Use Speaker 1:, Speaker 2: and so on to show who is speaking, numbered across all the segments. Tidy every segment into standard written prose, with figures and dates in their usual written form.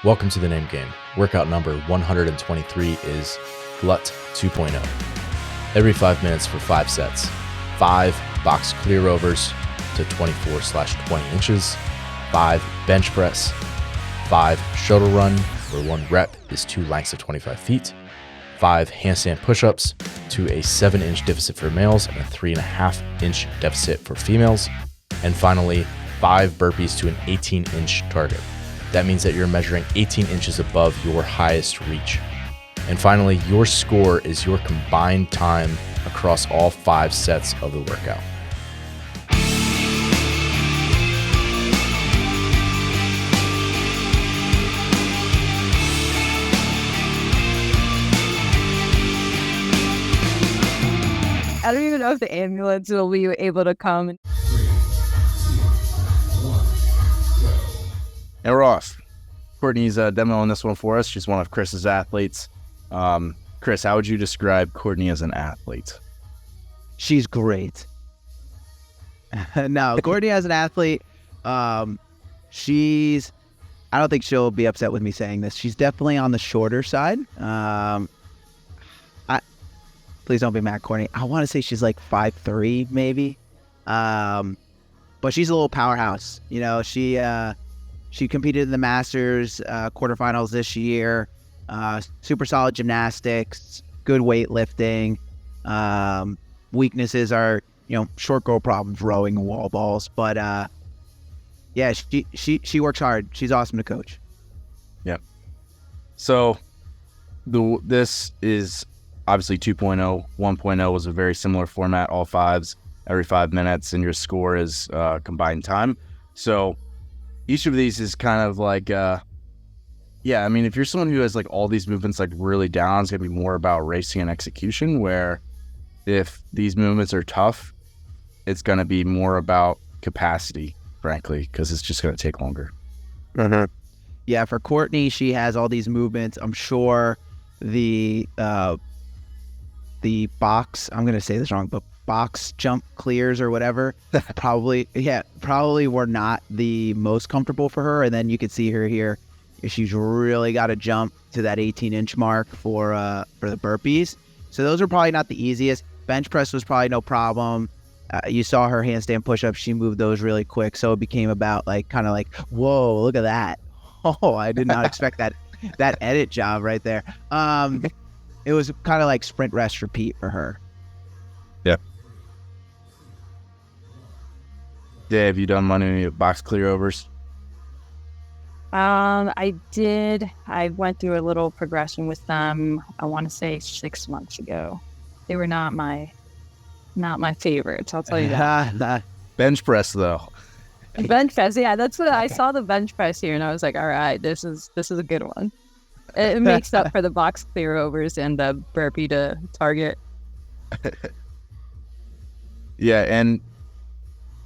Speaker 1: Welcome to the Name Game. Workout number 123 is Glut 2.0. Every 5 minutes for 5 sets. 5 box clear overs to 24/20 inches. 5 bench press. 5 shuttle run, where 1 rep is 2 lengths of 25 feet. 5 handstand push-ups to a 7-inch deficit for males and a 3.5-inch deficit for females. And finally, 5 burpees to an 18-inch target. That means that you're measuring 18 inches above your highest reach. And finally, your score is your combined time across all 5 sets of the workout.
Speaker 2: I don't even know if the ambulance will be able to come.
Speaker 3: And we're off. Courtney's demoing this one for us. She's one of Chris's athletes. Chris, how would you describe Courtney as an athlete?
Speaker 4: She's great. No, Courtney as an athlete, I don't think she'll be upset with me saying this. She's definitely on the shorter side. Please don't be mad, Courtney. I want to say she's like 5'3", maybe. But she's a little powerhouse. You know, she competed in the Masters quarterfinals this year. Super solid gymnastics, good weightlifting. Weaknesses are, short goal problems, rowing and wall balls. But yeah, she works hard. She's awesome to coach.
Speaker 3: Yep. So this is obviously 2.0. 1.0 was a very similar format, all 5s every 5 minutes, and your score is combined time. So each of these is kind of like, if you're someone who has like all these movements like really down, it's going to be more about racing and execution, where if these movements are tough, it's going to be more about capacity, frankly, because it's just going to take longer.
Speaker 4: Mm-hmm. Yeah, for Courtney, she has all these movements. I'm sure the box, I'm going to say this wrong, but box jump clears or whatever, probably were not the most comfortable for her. And then you could see her here. She's really got to jump to that 18-inch mark for the burpees. So those are probably not the easiest. Bench press was probably no problem. You saw her handstand push-ups. She moved those really quick. So it became about whoa, look at that. Oh, I did not expect that edit job right there. It was kind of like sprint, rest, repeat for her.
Speaker 3: Yeah. Yeah, have you done any box clear overs?
Speaker 2: I did. I went through a little progression with them, I want to say 6 months ago. They were not my favorites, I'll tell you that.
Speaker 3: Bench press, though.
Speaker 2: Bench press, yeah, that's what I saw, the bench press here, and I was like, all right, this is a good one. It makes up for the box clear overs and the burpee to target.
Speaker 3: Yeah, and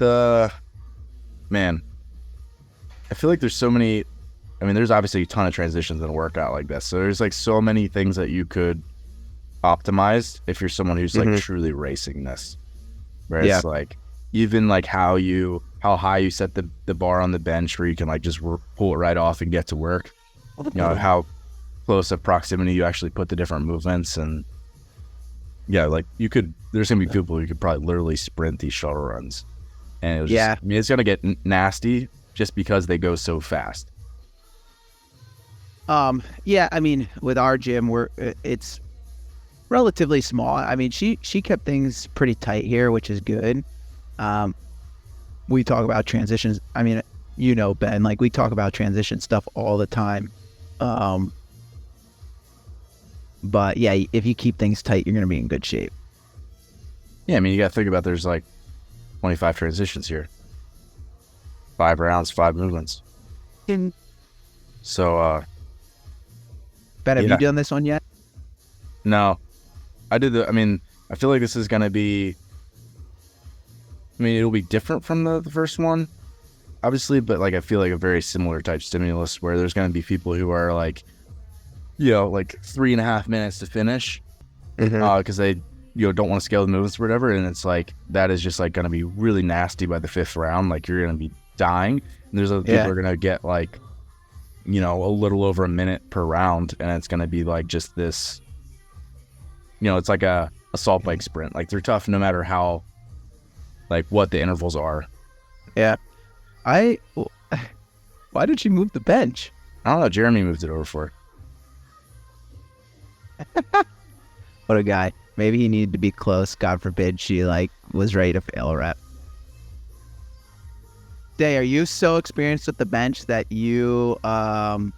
Speaker 3: I feel like there's so many. There's obviously a ton of transitions in a workout like this. So there's like so many things that you could optimize if you're someone who's like truly racing this. Where it's like even like how high you set the bar on the bench, where you can like just pull it right off and get to work. How close of proximity you actually put the different movements, and there's gonna be people who could probably literally sprint these shuttle runs, and it was it's gonna get nasty just because they go so fast.
Speaker 4: With our gym, it's relatively small. She kept things pretty tight here, which is good. We talk about transitions. Ben, like we talk about transition stuff all the time. But yeah, if you keep things tight, you're going to be in good shape.
Speaker 3: Yeah, you got to think about there's like 25 transitions here. 5 rounds, 5 movements. So,
Speaker 4: Ben, have you done this one yet?
Speaker 3: No. I did I feel like this is going to be, it'll be different from the first one, obviously, but like I feel like a very similar type stimulus where there's going to be people who are like, like 3.5 minutes to finish because they don't want to scale the movements or whatever, and it's like that is just like going to be really nasty by the 5th round. Like you're going to be dying, and there's other people who are going to get like you know, a little over a minute per round, and it's going to be like just this, you know, it's like a assault bike sprint. Like they're tough no matter how, like what the intervals are.
Speaker 4: Yeah. Why did she move the bench?
Speaker 3: I don't know. Jeremy moved it over for her.
Speaker 4: What a guy. Maybe he needed to be close. God forbid she like was ready to fail a rep. Day, are you so experienced with the bench that you know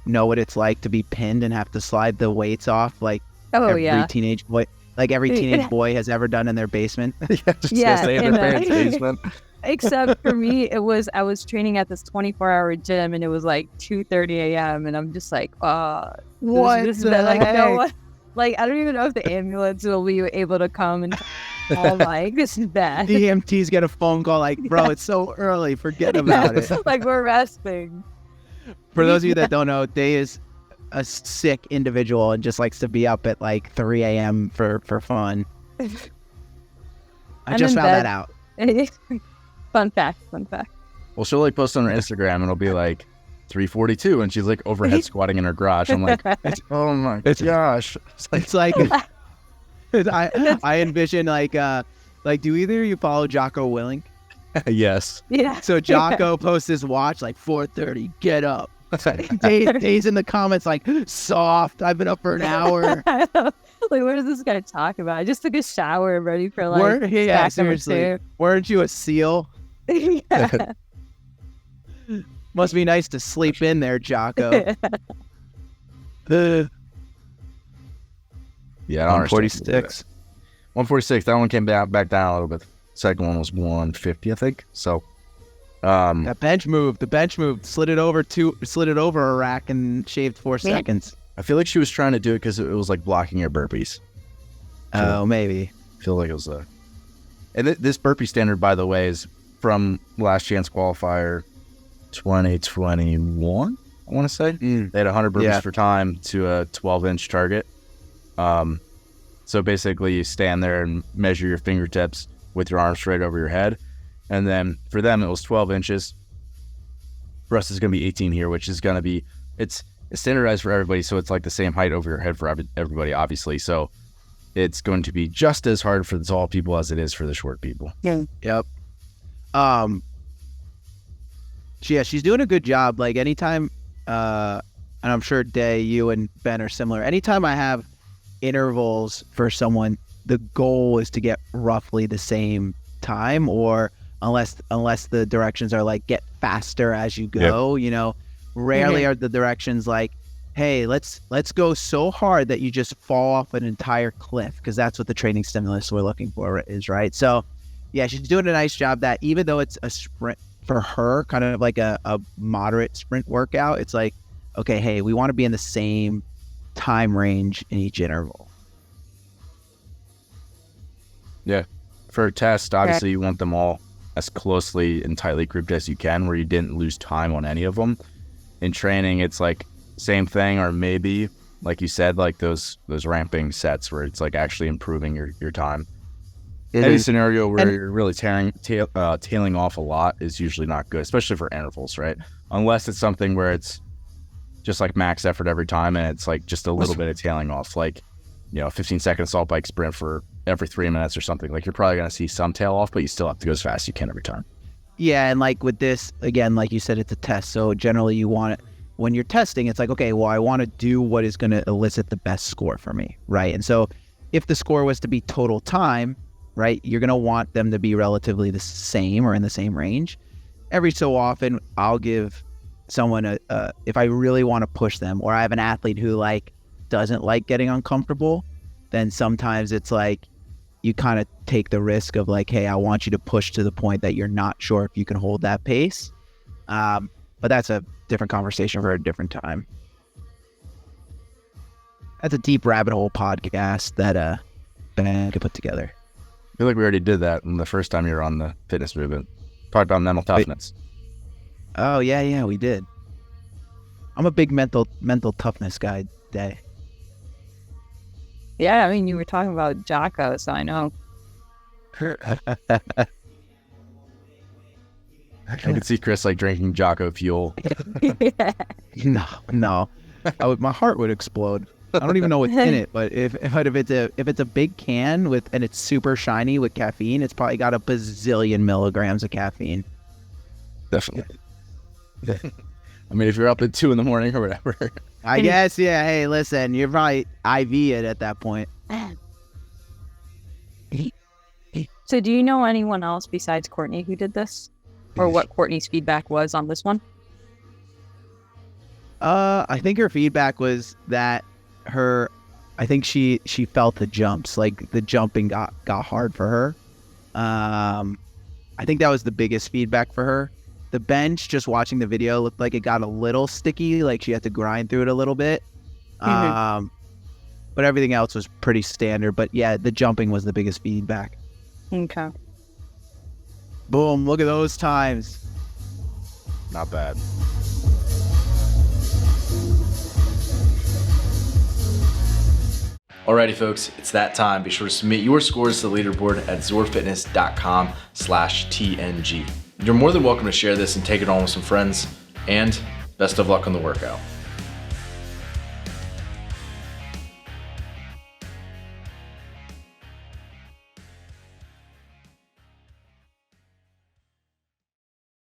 Speaker 4: what it's like to be pinned and have to slide the weights off like every teenage boy has ever done in their basement?
Speaker 3: Stay in their parents' basement.
Speaker 2: Except for me, I was training at this 24-hour gym, and it was like 2:30 a.m. and I'm just like,
Speaker 4: what
Speaker 2: this
Speaker 4: the
Speaker 2: like
Speaker 4: heck?
Speaker 2: no one, like I don't even know if the ambulance will be able to come and all like this is bad.
Speaker 4: The EMTs get a phone call like, bro, it's so early, forget about it.
Speaker 2: Like we're resting.
Speaker 4: For those of you that don't know, Day is a sick individual and just likes to be up at like 3 a.m. for fun. I just found that out.
Speaker 2: Fun fact.
Speaker 3: Well, she'll like post on her Instagram and it'll be like 3:42 and she's like overhead squatting in her garage. I'm like, oh my gosh.
Speaker 4: It's like I envision like do either of you follow Jocko Willink?
Speaker 3: Yes.
Speaker 2: Yeah.
Speaker 4: So Jocko posts his watch like 4:30, get up. Days in the comments like, soft, I've been up for an hour.
Speaker 2: Like, what is this guy talking about? I just took a shower and ready for like
Speaker 4: yeah, seriously. Weren't you a SEAL?
Speaker 2: Yeah.
Speaker 4: Must be nice to sleep in there, Jocko.
Speaker 3: Yeah, I don't
Speaker 4: 146.
Speaker 3: 146. That one came back down a little bit. Second one was 150, I think. So
Speaker 4: that bench moved. The bench moved. Slid it over a rack and shaved 4 seconds.
Speaker 3: I feel like she was trying to do it because it was like blocking your burpees.
Speaker 4: Oh, maybe.
Speaker 3: I feel like it was and this burpee standard, by the way, is from Last Chance Qualifier 2021, I want to say. They had 100 burpees for time to a 12-inch target. So basically you stand there and measure your fingertips with your arms straight over your head. And then for them, it was 12 inches. For us, it's going to be 18 here, which is going to be, it's standardized for everybody. So it's like the same height over your head for everybody, obviously. So it's going to be just as hard for the tall people as it is for the short people.
Speaker 2: Yeah.
Speaker 4: Yep. Yeah, she's doing a good job. Like anytime, and I'm sure Day, you and Ben are similar. Anytime I have intervals for someone, the goal is to get roughly the same time, or unless the directions are like get faster as you go. Yep. You know, rarely are the directions like, hey, let's go so hard that you just fall off an entire cliff, because that's what the training stimulus we're looking for is, right? So yeah, she's doing a nice job that even though it's a sprint for her, kind of like a moderate sprint workout, it's like, okay, hey, we want to be in the same time range in each interval.
Speaker 3: Yeah. For a test, obviously you want them all as closely and tightly grouped as you can, where you didn't lose time on any of them. In training, it's like same thing, or maybe, like you said, like those ramping sets where it's like actually improving your time. Any scenario where you're really tailing off a lot is usually not good, especially for intervals, right? Unless it's something where it's just like max effort every time and it's like just a little bit of tailing off, like, you know, 15-second assault bike sprint for every 3 minutes or something. Like, you're probably going to see some tail off, but you still have to go as fast as you can every time.
Speaker 4: Yeah, and like with this, again, like you said, it's a test. So generally you want it, when you're testing, it's like, okay, well, I want to do what is going to elicit the best score for me, right? And so if the score was to be total time, right, you're going to want them to be relatively the same or in the same range. Every so often, I'll give someone if I really want to push them, or I have an athlete who like doesn't like getting uncomfortable, then sometimes it's like you kind of take the risk of like, hey, I want you to push to the point that you're not sure if you can hold that pace. But that's a different conversation for a different time. That's a deep rabbit hole podcast that Ben could put together.
Speaker 3: I feel like we already did that in the first time you were on the fitness movement. Talked about mental toughness.
Speaker 4: Oh, yeah, we did. I'm a big mental toughness guy, Day.
Speaker 2: Yeah, I mean, you were talking about Jocko, so I know.
Speaker 3: I can see Chris like drinking Jocko Fuel.
Speaker 4: No. My heart would explode. I don't even know what's in it, but if it's a big can and it's super shiny with caffeine, it's probably got a bazillion milligrams of caffeine.
Speaker 3: Definitely. I mean, if you're up at 2 a.m. or whatever.
Speaker 4: I guess, yeah. Hey, listen, you're probably IV it at that point.
Speaker 2: So do you know anyone else besides Courtney who did this? Or what Courtney's feedback was on this one?
Speaker 4: I think her feedback was that I think she felt the jumps, like the jumping got hard for her. I think that was the biggest feedback for her. The bench, just watching the video, looked like it got a little sticky, like she had to grind through it a little bit. But everything else was pretty standard. But yeah, the jumping was the biggest feedback.
Speaker 2: Okay.
Speaker 4: Boom, look at those times.
Speaker 3: Not bad.
Speaker 1: Alrighty, folks, it's that time. Be sure to submit your scores to the leaderboard at zorfitness.com/TNG. You're more than welcome to share this and take it on with some friends, and best of luck on the workout.